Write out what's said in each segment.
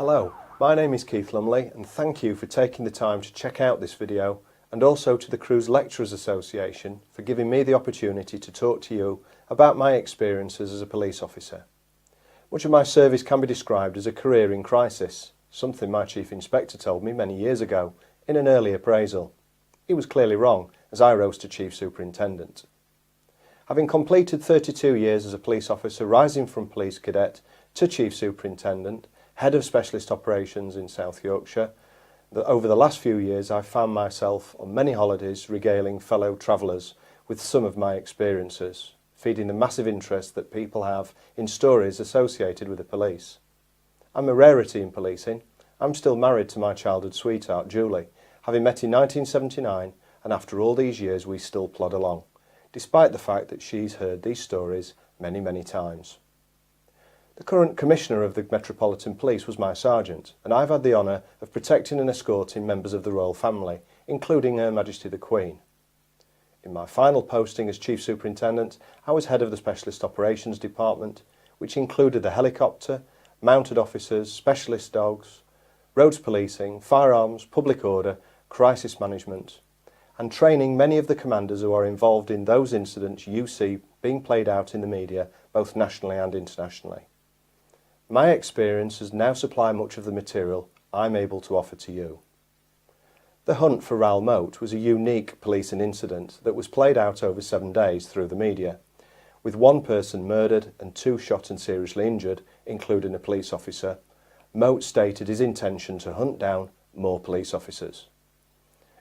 Hello, my name is Keith Lumley and thank you for taking the time to check out this video, and also to the Cruise Lecturers Association for giving me the opportunity to talk to you about my experiences as a police officer. Much of my service can be described as a career in crisis, something my Chief Inspector told me many years ago in an early appraisal. He was clearly wrong, as I rose to Chief Superintendent. Having completed 32 years as a police officer, rising from police cadet to Chief Superintendent, Head of Specialist Operations in South Yorkshire, over the last few years I've found myself on many holidays regaling fellow travellers with some of my experiences, feeding the massive interest that people have in stories associated with the police. I'm a rarity in policing. I'm still married to my childhood sweetheart Julie, having met in 1979, and after all these years we still plod along, despite the fact that she's heard these stories many times. The current Commissioner of the Metropolitan Police was my sergeant, and I've had the honour of protecting and escorting members of the royal family, including Her Majesty the Queen. In my final posting as Chief Superintendent, I was head of the Specialist Operations Department, which included the helicopter, mounted officers, specialist dogs, roads policing, firearms, public order, crisis management, and training many of the commanders who are involved in those incidents you see being played out in the media, both nationally and internationally. My experiences now supply much of the material I'm able to offer to you. The hunt for Raoul Moat was a unique policing incident that was played out over 7 days through the media, with one person murdered and 2 shot and seriously injured, including a police officer. Moat stated his intention to hunt down more police officers.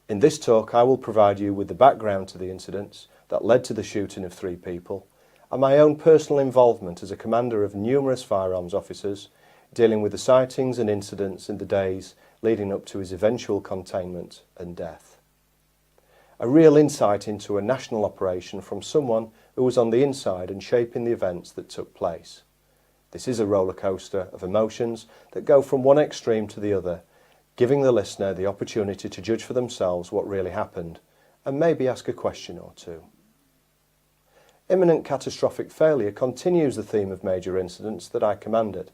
In this talk I will provide you with the background to the incidents that led to the shooting of 3 people, and my own personal involvement as a commander of numerous firearms officers, dealing with the sightings and incidents in the days leading up to his eventual containment and death. A real insight into a national operation from someone who was on the inside and shaping the events that took place. This is a roller coaster of emotions that go from one extreme to the other, giving the listener the opportunity to judge for themselves what really happened, and maybe ask a question or two. Imminent catastrophic failure continues the theme of major incidents that I commanded.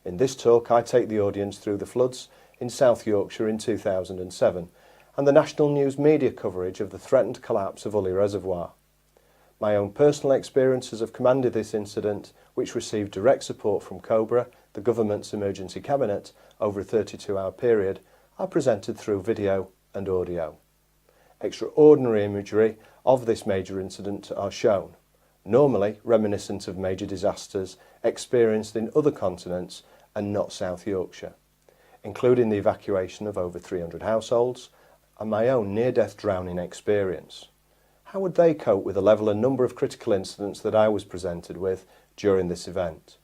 In this talk I take the audience through the floods in South Yorkshire in 2007 and the national news media coverage of the threatened collapse of Ully Reservoir. My own personal experiences have commanded this incident, which received direct support from COBRA, the government's emergency cabinet, over a 32-hour period, are presented through video and audio. Extraordinary imagery of this major incident are shown, normally reminiscent of major disasters experienced in other continents and not South Yorkshire, including the evacuation of over 300 households and my own near-death drowning experience. How would they cope with the level and number of critical incidents that I was presented with during this event?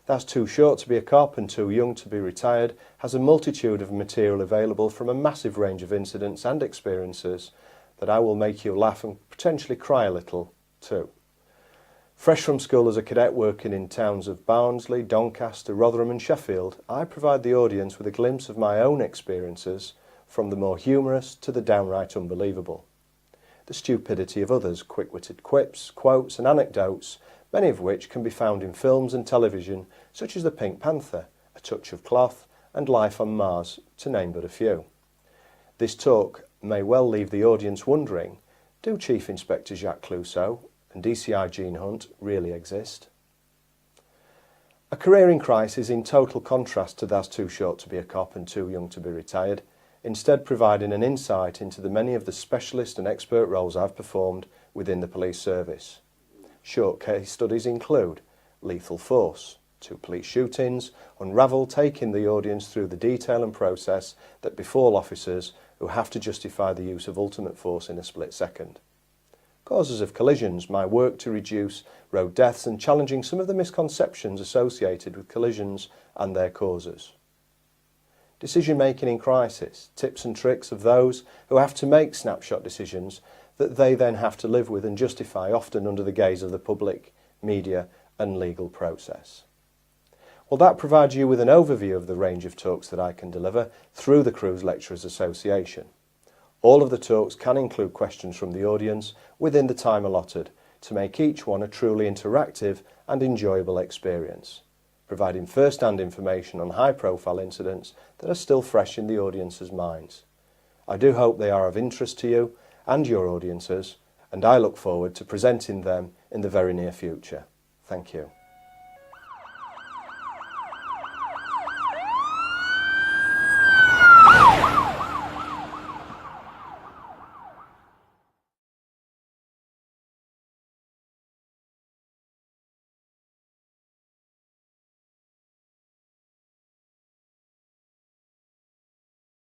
That's Too Short to be a Cop and Too Young to be Retired has a multitude of material available from a massive range of incidents and experiences that I will make you laugh and potentially cry a little too. Fresh from school as a cadet working in towns of Barnsley, Doncaster, Rotherham and Sheffield, I provide the audience with a glimpse of my own experiences, from the more humorous to the downright unbelievable. The stupidity of others, quick-witted quips, quotes and anecdotes, many of which can be found in films and television such as The Pink Panther, A Touch of Cloth and Life on Mars, to name but a few. This talk may well leave the audience wondering, do Chief Inspector Jacques Clouseau and DCI Gene Hunt really exist? A career in crisis is in total contrast to That's Too Short to be a Cop and Too Young to be Retired, instead providing an insight into the many of the specialist and expert roles I've performed within the police service. Short case studies include Lethal Force, 2 police shootings, Unravel, taking the audience through the detail and process that befall officers who have to justify the use of ultimate force in a split second. Causes of collisions, my work to reduce road deaths and challenging some of the misconceptions associated with collisions and their causes. Decision making in crisis, tips and tricks of those who have to make snapshot decisions that they then have to live with and justify, often under the gaze of the public, media and legal process. Well, that provides you with an overview of the range of talks that I can deliver through the Cruise Lecturers Association. All of the talks can include questions from the audience within the time allotted to make each one a truly interactive and enjoyable experience. providing first-hand information on high-profile incidents that are still fresh in the audience's minds. I do hope they are of interest to you and your audiences, and I look forward to presenting them in the very near future. Thank you.